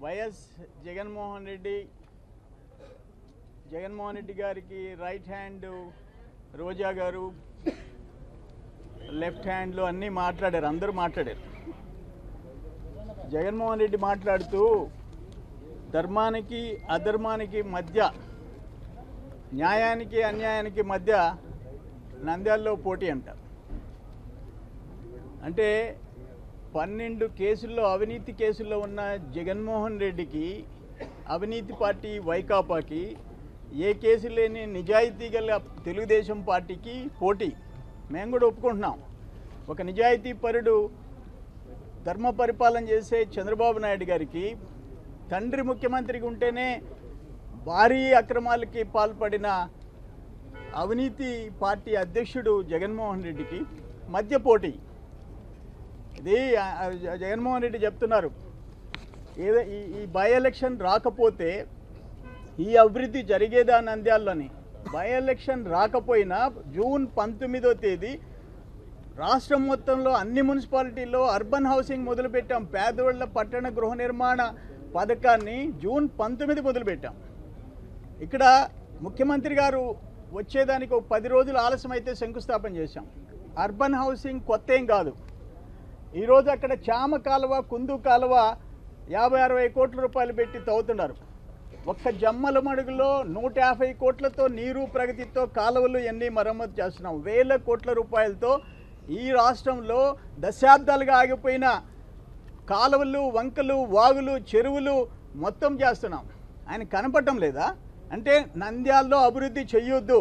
YS Jaganmohan Reddy గారికి right hand రోజా గారు, left హ్యాండ్లో అన్నీ మాట్లాడారు, అందరూ మాట్లాడారు. జగన్మోహన్ రెడ్డి మాట్లాడుతూ ధర్మానికి అధర్మానికి మధ్య, న్యాయానికి అన్యాయానికి మధ్య నంద్యాలలో పోటీ అంటారు. అంటే 12 కేసుల్లో, అవినీతి కేసుల్లో ఉన్న జగన్మోహన్ రెడ్డికి, అవినీతి పార్టీ వైకాపాకి, ఏ కేసు లేని నిజాయితీ గల తెలుగుదేశం పార్టీకి పోటీ. మేము కూడా ఒప్పుకుంటున్నాం. ఒక నిజాయితీ పరుడు ధర్మ పరిపాలన చేసే చంద్రబాబు నాయుడు గారికి, తండ్రి ముఖ్యమంత్రికి ఉంటేనే భారీ అక్రమాలకి పాల్పడిన అవినీతి పార్టీ అధ్యక్షుడు జగన్మోహన్ రెడ్డికి మధ్య పోటీ. ఇది జగన్మోహన్ రెడ్డి చెప్తున్నారు, ఏదో ఈ బై ఎలక్షన్ రాకపోతే ఈ అభివృద్ధి జరిగేదా నంద్యాలని. బై ఎలక్షన్ రాకపోయినా జూన్ 19వ తేదీ రాష్ట్రం మొత్తంలో అన్ని మున్సిపాలిటీల్లో అర్బన్ హౌసింగ్ మొదలుపెట్టాం. పేదవాళ్ల పట్టణ గృహ నిర్మాణ పథకాన్ని జూన్ 19 మొదలుపెట్టాం. ఇక్కడ ముఖ్యమంత్రి గారు వచ్చేదానికి ఒక 10 రోజులు ఆలస్యం అయితే శంకుస్థాపన చేశాం. అర్బన్ హౌసింగ్ కొత్త ఏం కాదు. ఈరోజు అక్కడ చామ కాలువ, కుందు కాలువ 50-60 కోట్ల రూపాయలు పెట్టి తవ్వుతున్నారు. ఒక్క జమ్మల మడుగులో 150 కోట్లతో నీరు ప్రగతితో కాలువలు ఎన్ని మరమ్మతు చేస్తున్నాం. 1000 కోట్ల రూపాయలతో ఈ రాష్ట్రంలో దశాబ్దాలుగా ఆగిపోయిన కాలువలు, వంకలు, వాగులు, చెరువులు మొత్తం చేస్తున్నాం. ఆయన కనపడటం లేదా? అంటే నంద్యాలలో అభివృద్ధి చెయ్యొద్దు.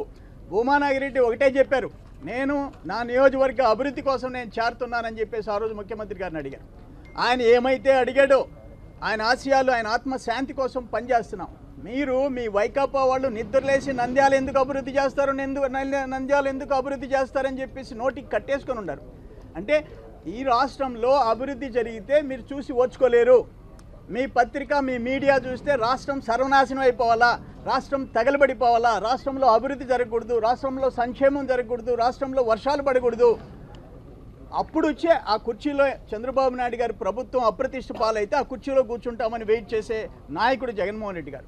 భూమానాగిరెడ్డి ఒకటే చెప్పారు, నేను నా నియోజకవర్గ అభివృద్ధి కోసం నేను చేరుతున్నానని చెప్పేసి ఆ రోజు ముఖ్యమంత్రి గారిని అడిగారు. ఆయన ఏమైతే అడిగాడో, ఆయన ఆశయాలు, ఆయన ఆత్మశాంతి కోసం పనిచేస్తున్నాం. మీరు మీ వైకాపా వాళ్ళు నిద్రలేసి నంద్యాల ఎందుకు అభివృద్ధి చేస్తారు, నంద్యాల ఎందుకు అభివృద్ధి చేస్తారని చెప్పేసి నోటికి కట్టేసుకొని ఉన్నారు. అంటే ఈ రాష్ట్రంలో అభివృద్ధి జరిగితే మీరు చూసి ఓర్చుకోలేరు. మీ పత్రిక, మీ మీడియా చూస్తే రాష్ట్రం సర్వనాశనం అయిపోవాలా, రాష్ట్రం తగలబడిపోవాలా, రాష్ట్రంలో అభివృద్ధి జరగకూడదు, రాష్ట్రంలో సంక్షేమం జరగకూడదు, రాష్ట్రంలో వర్షాలు పడకూడదు. అప్పుడు వచ్చే ఆ కుర్చీలో చంద్రబాబు నాయుడు గారి ప్రభుత్వం అప్రతిష్ట పాలైతే ఆ కుర్చీలో కూర్చుంటామని వెయిట్ చేసే నాయకుడు జగన్మోహన్ రెడ్డి గారు.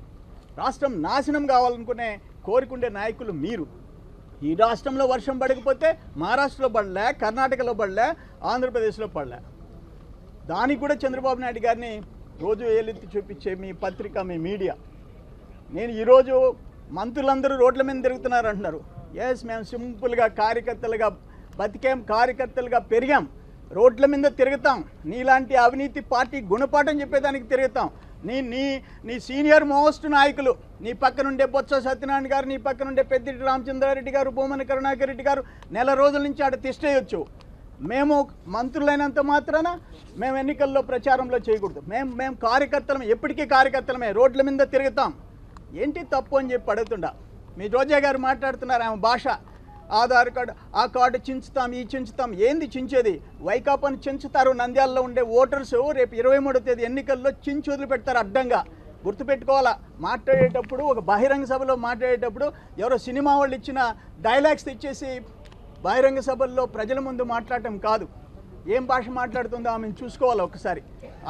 రాష్ట్రం నాశనం కావాలనుకునే కోరుకుండే నాయకులు మీరు. ఈ రాష్ట్రంలో వర్షం పడకపోతే మహారాష్ట్రలో పడలే, కర్ణాటకలో పడలే, ఆంధ్రప్రదేశ్లో పడలే. దానికి కూడా చంద్రబాబు నాయుడు గారిని రోజు ఏలెత్తి చూపించే మీ పత్రిక, మీ మీడియా. నేను ఈరోజు మంత్రులందరూ రోడ్ల మీద తిరుగుతున్నారు అంటున్నారు. ఎస్, మేము సింపుల్గా కార్యకర్తలుగా బతికేం, కార్యకర్తలుగా పెరిగాం, రోడ్ల మీద తిరుగుతాం. నీలాంటి అవినీతి పార్టీ గుణపాఠం చెప్పేదానికి తిరుగుతాం. నీ సీనియర్ మోస్ట్ నాయకులు, నీ పక్కనుండే బొత్స సత్యనారాయణ గారు, నీ పక్కనుండే పెద్దిరెడ్డి రామచంద్రారెడ్డి గారు, భూమన కరుణాకర్ రెడ్డి గారు నెల రోజుల నుంచి ఆడ తిష్టేయొచ్చు. మేము మంత్రులైనంత మాత్రాన మేము ఎన్నికల్లో ప్రచారంలో చేయకూడదు. మేము కార్యకర్తలమే, ఎప్పటికీ కార్యకర్తలమే, రోడ్ల మీద తిరుగుతాం. ఏంటి తప్పు అని చెప్పి అడుగుతుండా. మీ రోజా గారు మాట్లాడుతున్నారు, ఆమె భాష, ఆధార్ కార్డు, ఆ కార్డు చించుతాం, ఈ చించుతాం. ఏంది చించేది? వైకాపాని చించుతారు. నంద్యాలలో ఉండే ఓటర్స్ రేపు 23వ తేదీ ఎన్నికల్లో చించి వదిలిపెడతారు అడ్డంగా. గుర్తుపెట్టుకోవాలా. మాట్లాడేటప్పుడు, ఒక బహిరంగ సభలో మాట్లాడేటప్పుడు ఎవరో సినిమా వాళ్ళు ఇచ్చిన డైలాగ్స్ తెచ్చేసి బహిరంగ సభల్లో ప్రజల ముందు మాట్లాడటం కాదు. ఏం భాష మాట్లాడుతుందో ఆమెను చూసుకోవాలి ఒకసారి.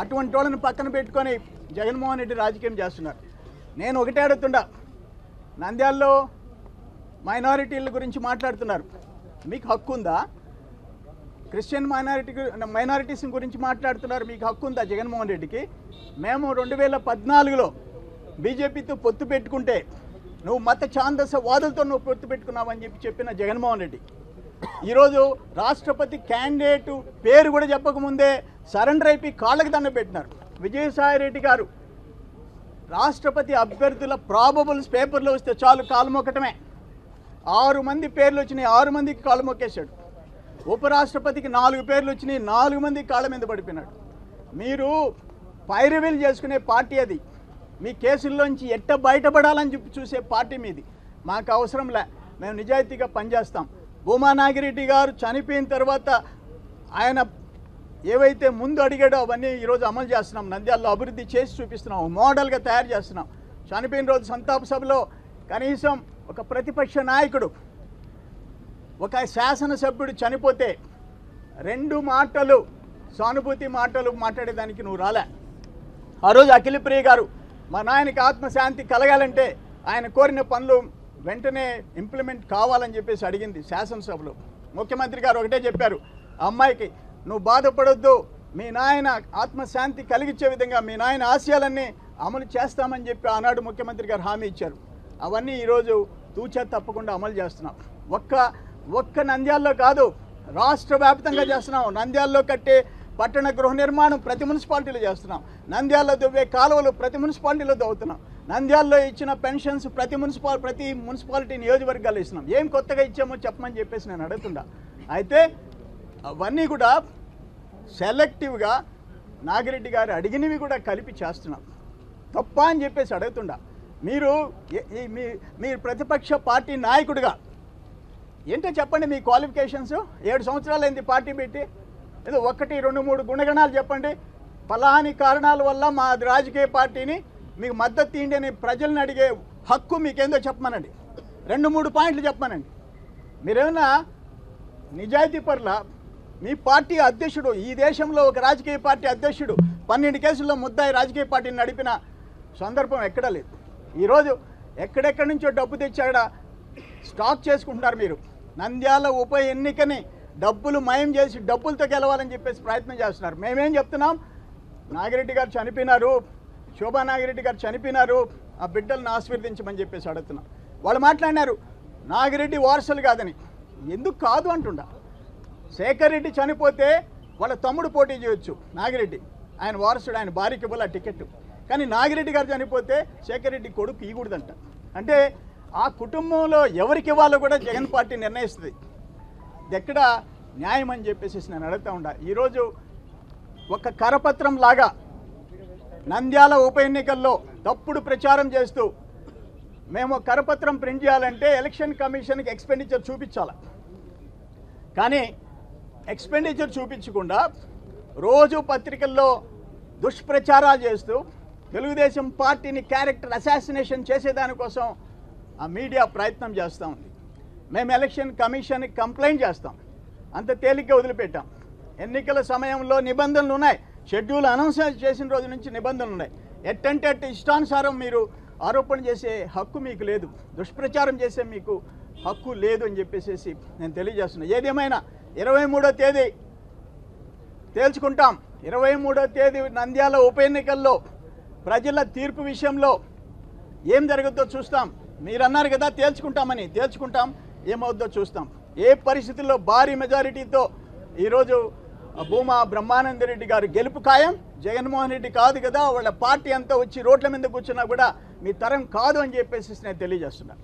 అటువంటి వాళ్ళని పక్కన పెట్టుకొని జగన్మోహన్ రెడ్డి రాజకీయం చేస్తున్నారు. నేను ఒకటే అడుగుతుండా, నంద్యాలలో మైనారిటీల గురించి మాట్లాడుతున్నారు, మీకు హక్కు ఉందా? క్రిస్టియన్ మైనారిటీస్ గురించి మాట్లాడుతున్నారు, మీకు హక్కు ఉందా జగన్మోహన్ రెడ్డికి? మేము 2014లో బీజేపీతో పొత్తు పెట్టుకుంటే నువ్వు మత ఛాందస వాదులతో నువ్వు పొత్తు పెట్టుకున్నావని చెప్పిన జగన్మోహన్ రెడ్డి ఈరోజు రాష్ట్రపతి క్యాండిడేటు పేరు కూడా చెప్పకముందే సరెండర్ అయిపోయి కాళ్ళకి దండ పెట్టినారు. విజయసాయిరెడ్డి గారు రాష్ట్రపతి అభ్యర్థుల ప్రాబబుల్స్ పేపర్లో వస్తే చాలు కాలు మొక్కటమే. 6 మంది పేర్లు వచ్చినాయి, 6 మందికి కాళ్ళు మొక్కేశాడు. ఉపరాష్ట్రపతికి 4 పేర్లు వచ్చినాయి, 4 మంది కాళ్ళ మీద పడిపోయినాడు. మీరు పైరవీలు చేసుకునే పార్టీ అది. మీ కేసుల్లోంచి ఎట్ట బయటపడాలని చెప్పి చూసే పార్టీ మీది. మాకు అవసరంలే, మేము నిజాయితీగా పనిచేస్తాం. భూమానాగిరెడ్డి గారు చనిపోయిన తర్వాత ఆయన ఏవైతే ముందు అడిగాడో అవన్నీ ఈరోజు అమలు చేస్తున్నాం. నంద్యాలలో అభివృద్ధి చేసి చూపిస్తున్నాం, మోడల్గా తయారు చేస్తున్నాం. చనిపోయిన రోజు సంతాప సభలో కనీసం ఒక ప్రతిపక్ష నాయకుడు, ఒక శాసనసభ్యుడు చనిపోతే 2 మాటలు సానుభూతి మాటలు మాట్లాడేదానికి నువ్వు రాలే. ఆ రోజు అఖిలప్రియ గారు మా నాయనకి ఆత్మశాంతి కలగాలంటే ఆయన కోరిన పనులు వెంటనే ఇంప్లిమెంట్ కావాలని చెప్పేసి అడిగింది శాసనసభలో. ముఖ్యమంత్రి గారు ఒకటే చెప్పారు, అమ్మాయికి నువ్వు బాధపడొద్దు, మీ నాయన ఆత్మశాంతి కలిగించే విధంగా మీ నాయన ఆశయాలన్నీ అమలు చేస్తామని చెప్పి ఆనాడు ముఖ్యమంత్రి గారు హామీ ఇచ్చారు. అవన్నీ ఈరోజు తూచా తప్పకుండా అమలు చేస్తున్నాం. ఒక్క నంద్యాలలో కాదు, రాష్ట్ర వ్యాప్తంగా చేస్తున్నాం. నంద్యాలలో కట్టే పట్టణ గృహ నిర్మాణం ప్రతి మున్సిపాలిటీలో చేస్తున్నాం. నంద్యాలలో దువ్వే కాలువలు ప్రతి మున్సిపాలిటీలో దవ్వుతున్నాం. నంద్యాలలో ఇచ్చిన పెన్షన్స్ ప్రతి మున్సిపాలిటీ నియోజకవర్గాలు ఇస్తున్నాం. ఏం కొత్తగా ఇచ్చామో చెప్పమని చెప్పేసి నేను అడుగుతున్నా. అయితే అవన్నీ కూడా సెలెక్టివ్గా నాగిరెడ్డి గారు అడిగినవి కూడా కలిపి చేస్తున్నాం. తప్ప అని చెప్పేసి అడుగుతుండా. మీరు ప్రతిపక్ష పార్టీ నాయకుడిగా ఏంటో చెప్పండి. మీ క్వాలిఫికేషన్స్ 7 సంవత్సరాలు అయింది పార్టీ పెట్టి. ఏదో 1, 2, 3 గుణగణాలు చెప్పండి. ఫలాని కారణాల వల్ల మా రాజకీయ పార్టీని మీకు మద్దతు తీయండి అని ప్రజలను అడిగే హక్కు మీకేందో చెప్పమనండి. 2, 3 పాయింట్లు చెప్పమనండి. మీరేమన్నా నిజాయితీ పరుల? మీ పార్టీ అధ్యక్షుడు, ఈ దేశంలో ఒక రాజకీయ పార్టీ అధ్యక్షుడు 12 కేసుల్లో ముద్దాయి రాజకీయ పార్టీని నడిపిన సందర్భం ఎక్కడా లేదు. ఈరోజు ఎక్కడెక్కడి నుంచో డబ్బు తెచ్చాడ స్టాక్ చేసుకుంటున్నారు. మీరు నంద్యాల ఉప ఎన్నికని డబ్బులు మయం చేసి డబ్బులతో గెలవాలని చెప్పేసి ప్రయత్నం చేస్తున్నారు. మేమేం చెప్తున్నాం, నాగిరెడ్డి గారు చనిపోయినారు, శోభా నాగిరెడ్డి గారు చనిపోయినారు, ఆ బిడ్డలను ఆశీర్వదించమని చెప్పేసి అడుగుతున్నాం. వాళ్ళు మాట్లాడినారు నాగిరెడ్డి వారసులు కాదని. ఎందుకు కాదు అంటుండా. శేఖర్ రెడ్డి చనిపోతే వాళ్ళ తమ్ముడు పోటీ చేయొచ్చు, నాగిరెడ్డి ఆయన వారసుడు, ఆయన భార్యకి ఇవ్వాలి ఆ టికెట్. కానీ నాగిరెడ్డి గారు చనిపోతే శేఖర్ రెడ్డి కొడుకు ఇవ్వకూడదంట. అంటే ఆ కుటుంబంలో ఎవరికి ఇవ్వాలో కూడా జగన్ పార్టీ నిర్ణయిస్తుంది. ఇది ఎక్కడ న్యాయం అని చెప్పేసి నేను అడుగుతూ ఉంటా. ఈరోజు ఒక కరపత్రం లాగా నంద్యాల ఉప ఎన్నికల్లో తప్పుడు ప్రచారం చేస్తూ మేము కరపత్రం ప్రింట్ చేయాలంటే ఎలక్షన్ కమిషన్కి ఎక్స్పెండిచర్ చూపించాలి. కానీ ఎక్స్పెండిచర్ చూపించకుండా రోజు పత్రికల్లో దుష్ప్రచారాలు చేస్తూ తెలుగుదేశం పార్టీని క్యారెక్టర్ అసాసినేషన్ చేసేదానికోసం ఆ మీడియా ప్రయత్నం చేస్తూ ఉంది. మేము ఎలక్షన్ కమిషన్కి కంప్లైంట్ చేస్తాం. అంత తేలిగ్గా వదిలిపెట్టాం. ఎన్నికల సమయంలో నిబంధనలు ఉన్నాయి. షెడ్యూల్ అనౌన్స్ చేసిన రోజు నుంచి నిబంధనలు ఉన్నాయి. ఎట్టంటే అట్టు ఇష్టానుసారం మీరు ఆరోపణ చేసే హక్కు మీకు లేదు, దుష్ప్రచారం చేసే మీకు హక్కు లేదు అని చెప్పేసి నేను తెలియజేస్తున్నాను. ఏదేమైనా 23వ తేదీ తేల్చుకుంటాం. 23వ తేదీ నంద్యాల ఉప ఎన్నికల్లో ప్రజల తీర్పు విషయంలో ఏం జరుగుతుందో చూస్తాం. మీరు అన్నారు కదా తేల్చుకుంటామని, తేల్చుకుంటాం. ఏమవుద్దో చూస్తాం. ఏ పరిస్థితుల్లో భారీ మెజారిటీతో ఈరోజు భూమా బ్రహ్మానందరెడ్డి గారు గెలుపు ఖాయం. జగన్మోహన్ రెడ్డి కాదు కదా, వాళ్ళ పార్టీ అంతా వచ్చి రోడ్ల మీద కూర్చున్నా కూడా మీ తరం కాదు అని చెప్పేసి నేను తెలియజేస్తున్నాను.